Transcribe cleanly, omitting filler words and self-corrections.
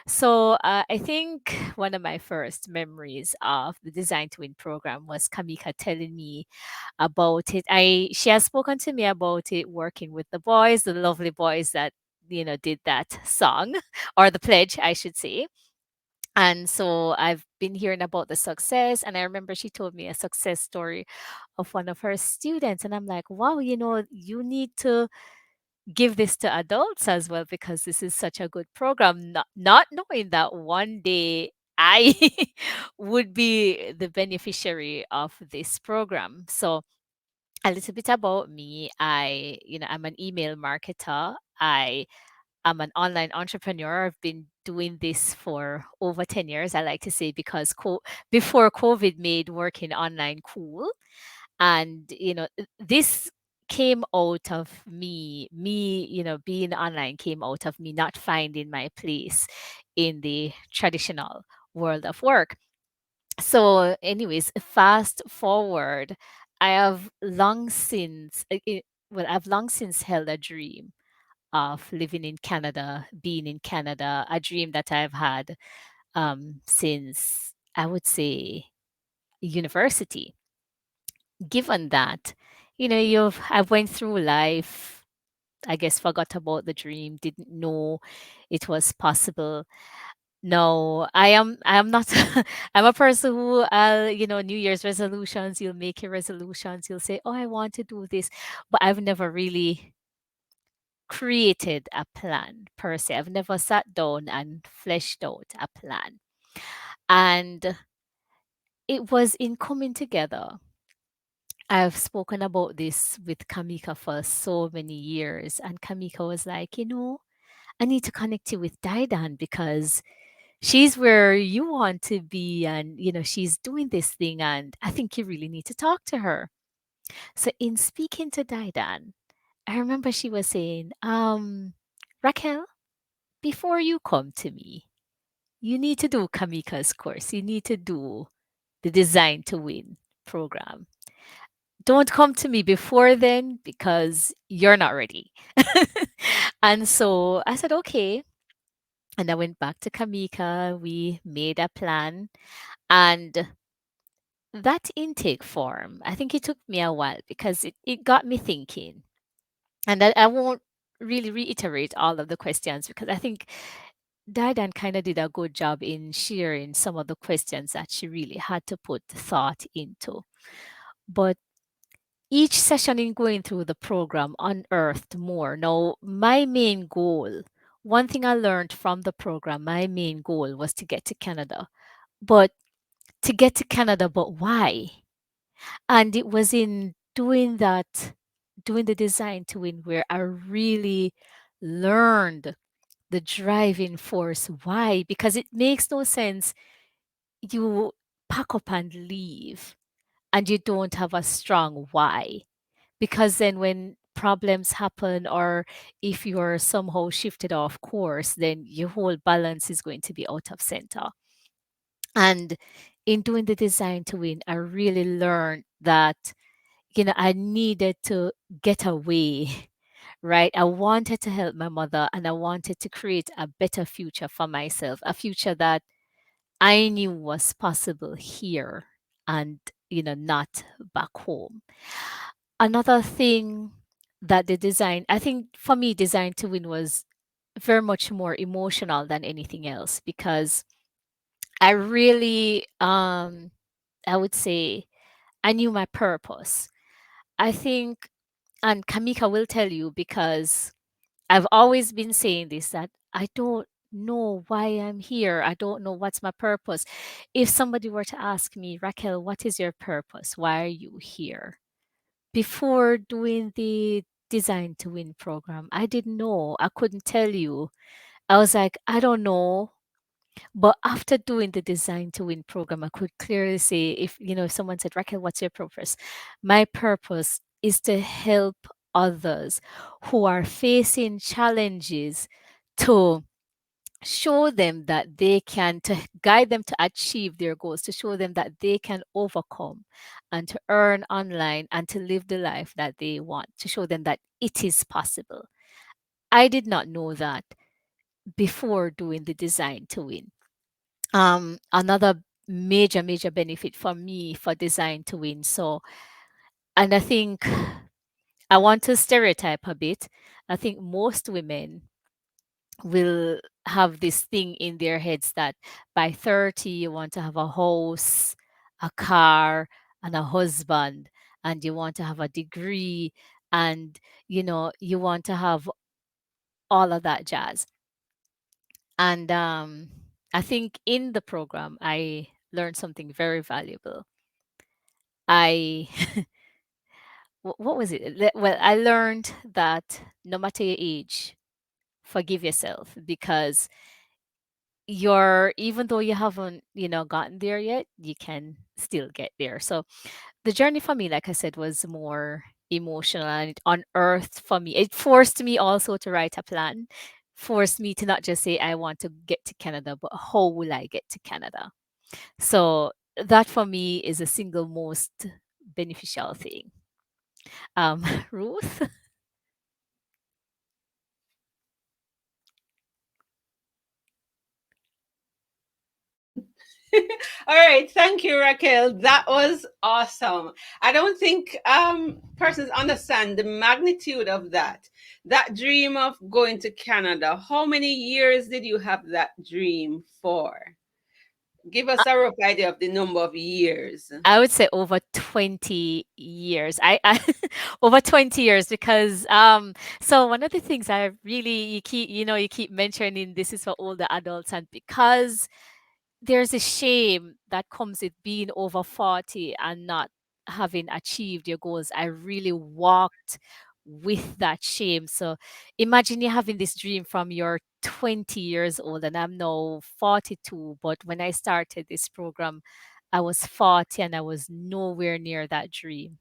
So I think one of my first memories of the Design to Win program was Kamika telling me about it. She has spoken to me about it working with the boys, the lovely boys that did that song or the pledge, I should say. And so I've been hearing about the success, and I remember she told me a success story of one of her students, and I'm like, wow, you need to give this to adults as well because this is such a good program, not knowing that one day I would be the beneficiary of this program. So a little bit about me. I'm an email marketer. I'm an online entrepreneur. I've been doing this for over 10 years, I like to say, because before COVID made working online cool. And this came out of me being online came out of me not finding my place in the traditional world of work. So anyways, fast forward, I have long since I've long since held a dream of living in Canada, being in Canada, a dream that I've had since, I would say, university. Given that, I went through life, I guess forgot about the dream, didn't know it was possible. No, I am not I'm a person who New Year's resolutions, you'll make your resolutions, you'll say, "Oh, I want to do this," but I've never really created a plan per se. I've never sat down and fleshed out a plan. And it was in coming together. I've spoken about this with Kamika for so many years, and Kamika was like, I need to connect you with Daidan because she's where you want to be, and she's doing this thing, and I think you really need to talk to her. So, in speaking to Daidan, I remember she was saying, Raquel, before you come to me, you need to do Kamika's course. You need to do the Design to Win program. Don't come to me before then because you're not ready. And so I said, okay. And I went back to Kamika. We made a plan. And that intake form, I think it took me a while because it got me thinking. And I won't really reiterate all of the questions because I think Diane kind of did a good job in sharing some of the questions that she really had to put thought into. But each session in going through the program unearthed more. Now, my main goal, one thing I learned from the program, my main goal was to get to Canada. But to get to Canada, but why? And it was in doing that, doing the Design to Win, where I really learned the driving force. Why? Because it makes no sense you pack up and leave and you don't have a strong why. Because then when problems happen or if you're somehow shifted off course, then your whole balance is going to be out of center. And in doing the Design to Win, I really learned that, I needed to get away, right? I wanted to help my mother and I wanted to create a better future for myself, a future that I knew was possible here and, not back home. Another thing that I think for me, Design to Win was very much more emotional than anything else because I really, I would say, I knew my purpose. I think, and Kamika will tell you because I've always been saying this that I don't know why I'm here. I don't know what's my purpose. If somebody were to ask me, Raquel, what is your purpose? Why are you here? Before doing the Design to Win program, I didn't know. I couldn't tell you. I was like, I don't know. But after doing the Design to Win program, I could clearly say if someone said, Raquel, what's your purpose? My purpose is to help others who are facing challenges to show them that they can, to guide them to achieve their goals, to show them that they can overcome and to earn online and to live the life that they want, to show them that it is possible. I did not know that before doing the design to win. Another major benefit for me for design to win. So, and I think I want to stereotype a bit. I think most women will have this thing in their heads that by 30 you want to have a house, a car, and a husband, and you want to have a degree, and you want to have all of that jazz. And I think in the program I learned something very valuable. I what was it? Well, I learned that no matter your age, forgive yourself, because you're even though you haven't gotten there yet, you can still get there. So the journey for me, like I said, was more emotional, and it unearthed for me, it forced me also to write a plan, forced me to not just say I want to get to Canada, but how will I get to Canada. So that for me is the single most beneficial thing. Ruth. All right, thank you, Raquel. That was awesome. I don't think persons understand the magnitude of that. That dream of going to Canada. How many years did you have that dream for? Give us a rough idea of the number of years. I would say over 20 years. I over 20 years, because so one of the things I really you keep mentioning, this is for older adults, and because there's a shame that comes with being over 40 and not having achieved your goals. I really walked with that shame. So imagine you having this dream from your 20 years old, and I'm now 42. But when I started this program, I was 40 and I was nowhere near that dream.